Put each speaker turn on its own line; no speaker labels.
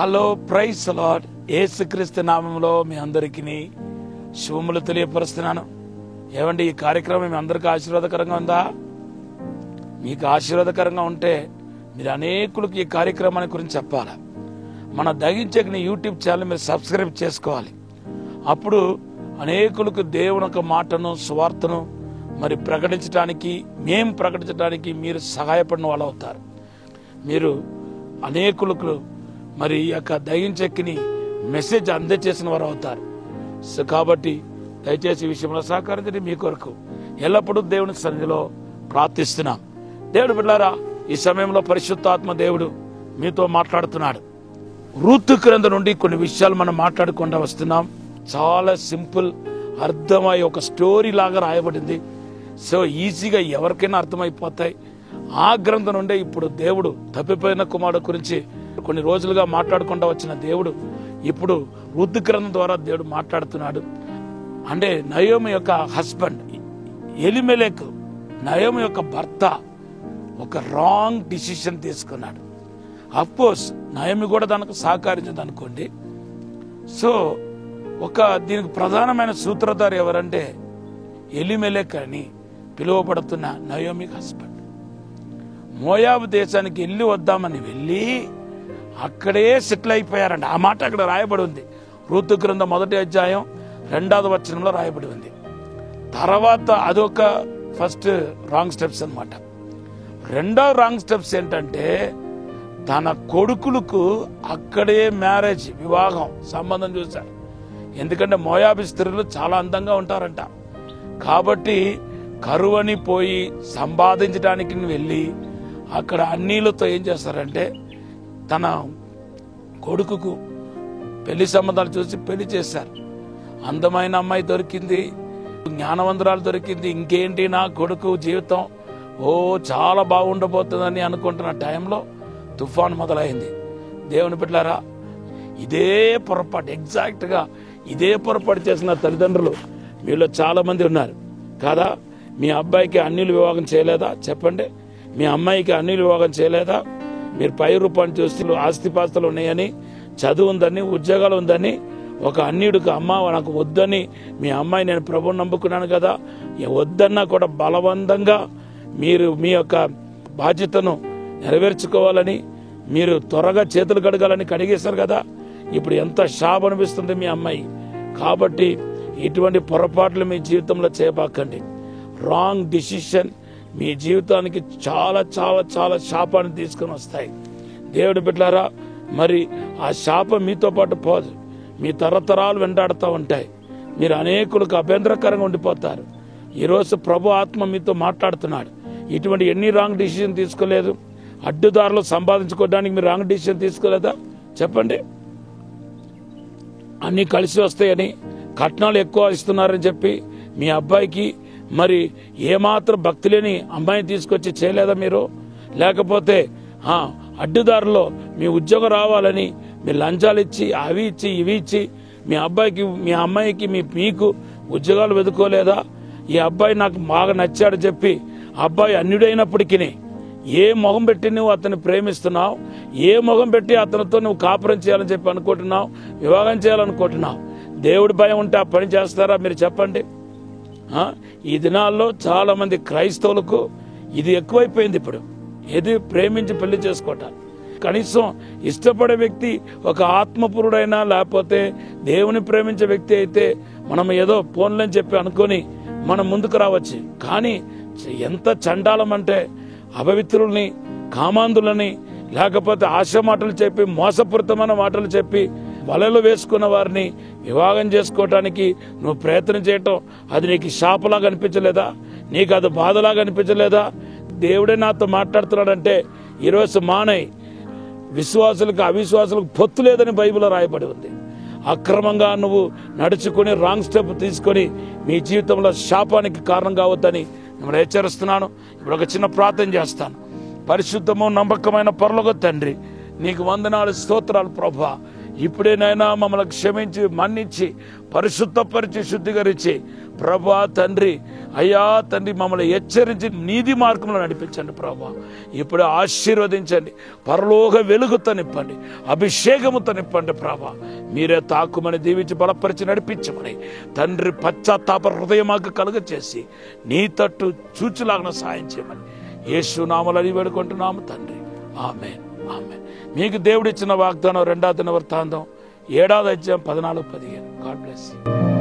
Hello, praise lord. యేసుక్రీస్తు నామములో మీ అందరికీ శుభములు తెలియపరుస్తున్నాను. ఏమండి, ఈ కార్యక్రమం మీ అందరికీ ఆశీర్వాదకరంగా ఉందా? మీకు ఆశీర్వాదకరంగా ఉంటే మీరు అనేకులకు ఈ కార్యక్రమాన్ని గురించి చెప్పాలి. మన దగించని యూట్యూబ్ ఛానల్ మీరు సబ్స్క్రైబ్ చేసుకోవాలి. అప్పుడు అనేకులకు దేవుని యొక్క మాటను, సువార్తను మరి ప్రకటించడానికి, మేము ప్రకటించడానికి మీరు సహాయపడిన వాళ్ళు అవుతారు. మీరు అనేకులకు మరి ఈ యొక్క దయించెక్కిని మెసేజ్ అందజేసిన వారు అవుతారు. సో కాబట్టి దయచేసి ఈ విషయంలో సహకరించండి. మీ కొరకు ఎల్లప్పుడూ దేవుని సన్నిధిలో ప్రార్థిస్తున్నాం. దేవుడు బిడ్డలారా, ఈ సమయంలో పరిశుద్ధాత్మ దేవుడు మీతో మాట్లాడుతున్నాడు. రూతు గ్రంథం నుండి కొన్ని విషయాలు మనం మాట్లాడుకుంటూ వస్తున్నాం. చాలా సింపుల్, అర్థమై ఒక స్టోరీ లాగా రాయబడింది. సో ఈజీగా ఎవరికైనా అర్థమైపోతాయి. ఆ గ్రంథం నుండే ఇప్పుడు దేవుడు తప్పిపోయిన కుమారుడు గురించి కొన్ని రోజులుగా మాట్లాడుకుంటూ వచ్చిన దేవుడు ఇప్పుడు రూతు గ్రంథం ద్వారా దేవుడు మాట్లాడుతున్నాడు. అంటే నయోమి యొక్క హస్బెండ్ ఎలిమెలెక్, నయోమి యొక్క భర్త, ఒక రాంగ్ డిసిషన్ తీసుకున్నాడు. అఫ్కోర్స్ నయోమి కూడా దానికి సహకరించింది అనుకోండి. సో దీనికి ప్రధానమైన సూత్రధారి ఎవరంటే ఎలిమెలెక్ అని పిలువబడుతున్న నయోమి హస్బెండ్. మోయాబు దేశానికి వద్దామని వెళ్ళి అక్కడే సెటిల్ అయిపోయారంట. ఆ మాట అక్కడ రాయబడి ఉంది. రూతు గ్రంథం 1వ అధ్యాయం 2వ వచనంలో రాయబడి ఉంది. తర్వాత అదొక ఫస్ట్ రాంగ్ స్టెప్స్ అన్నమాట. రెండవ రాంగ్ స్టెప్స్ ఏంటంటే తన కొడుకులకు అక్కడే మ్యారేజ్, వివాహం సంబంధం చూశారు. ఎందుకంటే మోయాబు స్త్రీలు చాలా అందంగా ఉంటారంట. కాబట్టి కరువని పోయి సంపాదించడానికి వెళ్ళి అక్కడ అన్నిలతో ఏం చేస్తారంటే తన కొడుకుకు పెళ్లి సంబంధాలు చూసి పెళ్లి చేశారు. అందమైన అమ్మాయి దొరికింది, జ్ఞానవంతురాలు దొరికింది. ఇంకేంటి నా కొడుకు జీవితం చాలా బాగుండబోతుందని అనుకుంటున్న టైంలో తుఫాను మొదలైంది. దేవుని బిడ్డలారా, ఇదే పొరపాటు, ఎగ్జాక్ట్గా ఇదే పొరపాటు చేసిన తల్లిదండ్రులు మీలో చాలా మంది ఉన్నారు కాదా? మీ అబ్బాయికి అన్నిలు వివాహం చేయలేదా? చెప్పండి. మీ అమ్మాయికి అన్నిలు వివాహం చేయలేదా? మీరు పై రూపాన్ని చూసి ఆస్తిపాస్తులు ఉన్నాయని, చదువు ఉందని, ఉద్యోగాలు ఉందని ఒక అన్యుడికి అమ్మ నాకు వద్దని, మీ అమ్మాయి నేను ప్రభువుని నమ్ముకున్నాను కదా వద్దన్నా కూడా బలవంతంగా మీరు మీ యొక్క బాధ్యతను నెరవేర్చుకోవాలని మీరు త్వరగా చేతులు కడగాలని కడిగేశారు కదా. ఇప్పుడు ఎంత శాపం అనిపిస్తుంది మీ అమ్మాయి. కాబట్టి ఇటువంటి పొరపాట్లు మీ జీవితంలో చేయబాకండి. రాంగ్ డిసిషన్ మీ జీవితానికి చాలా చాలా చాలా శాపాన్ని తీసుకుని వస్తాయి. దేవుడి బిడ్డలారా, మరి ఆ శాపం మీతో పాటు పోదు, మీ తరతరాలు వెంటాడుతూ ఉంటాయి. మీరు అనేకులకు అభ్యంతరకరంగా ఉండిపోతారు. ఈరోజు ప్రభు ఆత్మ మీతో మాట్లాడుతున్నాడు. ఇటువంటి ఎన్ని రాంగ్ డిసిషన్ తీసుకోలేదు? అడ్డుదారులు సంపాదించుకోవడానికి మీరు రాంగ్ డిసిషన్ తీసుకోలేదా? చెప్పండి. అన్నీ కలిసి వస్తాయని, కట్నాలు ఎక్కువ ఇస్తున్నారని చెప్పి మీ అబ్బాయికి మరి ఏమాత్రం భక్తి లేని అమ్మాయిని తీసుకొచ్చి చేయలేదా మీరు? లేకపోతే అడ్డుదారులో మీ ఉద్యోగం రావాలని మీరు లంచాలు ఇచ్చి, అవి ఇచ్చి, ఇవి ఇచ్చి మీ అబ్బాయికి, మీ అమ్మాయికి, మీకు ఉద్యోగాలు వెతుకోలేదా? ఈ అబ్బాయి నాకు బాగా నచ్చాడు చెప్పి అబ్బాయి అన్యుడైనప్పటికీ ఏ మొహం పెట్టి నువ్వు అతన్ని ప్రేమిస్తున్నావు, ఏ మొహం పెట్టి అతనితో నువ్వు కాపురం చేయాలని చెప్పి అనుకుంటున్నావు, వివాహం చేయాలనుకుంటున్నావు? దేవుడి భయం ఉంటే ఆ పని చేస్తారా? మీరు చెప్పండి. ఈ దినాల్లో చాలా మంది క్రైస్తవులకు ఇది ఎక్కువైపోయింది. ఇప్పుడు ఏది ప్రేమించి పెళ్లి చేసుకోవటం. కనీసం ఇష్టపడే వ్యక్తి ఒక ఆత్మపురుడైనా లేకపోతే దేవుని ప్రేమించే వ్యక్తి అయితే మనం ఏదో ఫోన్లని చెప్పి అనుకొని మనం ముందుకు రావచ్చు. కానీ ఎంత చండాలం అంటే అపవిత్రుల్ని, కామాంధులని, లేకపోతే ఆశ మాటలు చెప్పి, మోసపూరితమైన మాటలు చెప్పి వలలో వేసుకున్న వారిని వివాహం చేసుకోవటానికి నువ్వు ప్రయత్నం చేయటం, అది నీకు శాపలాగా అనిపించలేదా? నీకు అది బాధలాగా అనిపించలేదా? దేవుడే నాతో మాట్లాడుతున్నాడంటే ఈరోజు మానై. విశ్వాసులకు అవిశ్వాసులకు పొత్తు లేదని బైబిల్లో రాయబడి ఉంది. అక్రమంగా నువ్వు నడుచుకుని రాంగ్ స్టెప్ తీసుకొని మీ జీవితంలో శాపానికి కారణం కావద్దని మిమ్మల్ని హెచ్చరిస్తున్నాను. ఇప్పుడు ఒక చిన్న ప్రార్థన చేస్తాను. పరిశుద్ధము నమ్మకమైన పరలోక తండ్రి, నీకు వందనాలు, స్తోత్రాలు ప్రభువా. ఇప్పుడేనైనా మమ్మల్ని క్షమించి, మన్నించి, పరిశుద్ధపరిచి, శుద్ధీకరించి ప్రభువా తండ్రి అయ్యా తండ్రి, మమ్మల్ని హెచ్చరించి నీతి మార్గంలో నడిపించండి ప్రభా. ఇప్పుడు ఆశీర్వదించండి, పరలోక వెలుగుతో నింపండి, అభిషేకముతో నింపండి ప్రభా. మీరే తాకుమని దీవించి బలపరిచి నడిపించమని తండ్రి, పశ్చాత్తాప హృదయం మాకు కలుగ చేసి నీ తట్టు చూచులాగా సాయం చేయమని యేసు నామములో అడిగి వేడుకుంటున్నాము తండ్రి. ఆమేన్, ఆమేన్. మీకు దేవుడిచ్చిన వాగ్దానం 2వ దినవృత్తాంతం 7వ అధ్యాయం 14-15. God bless you.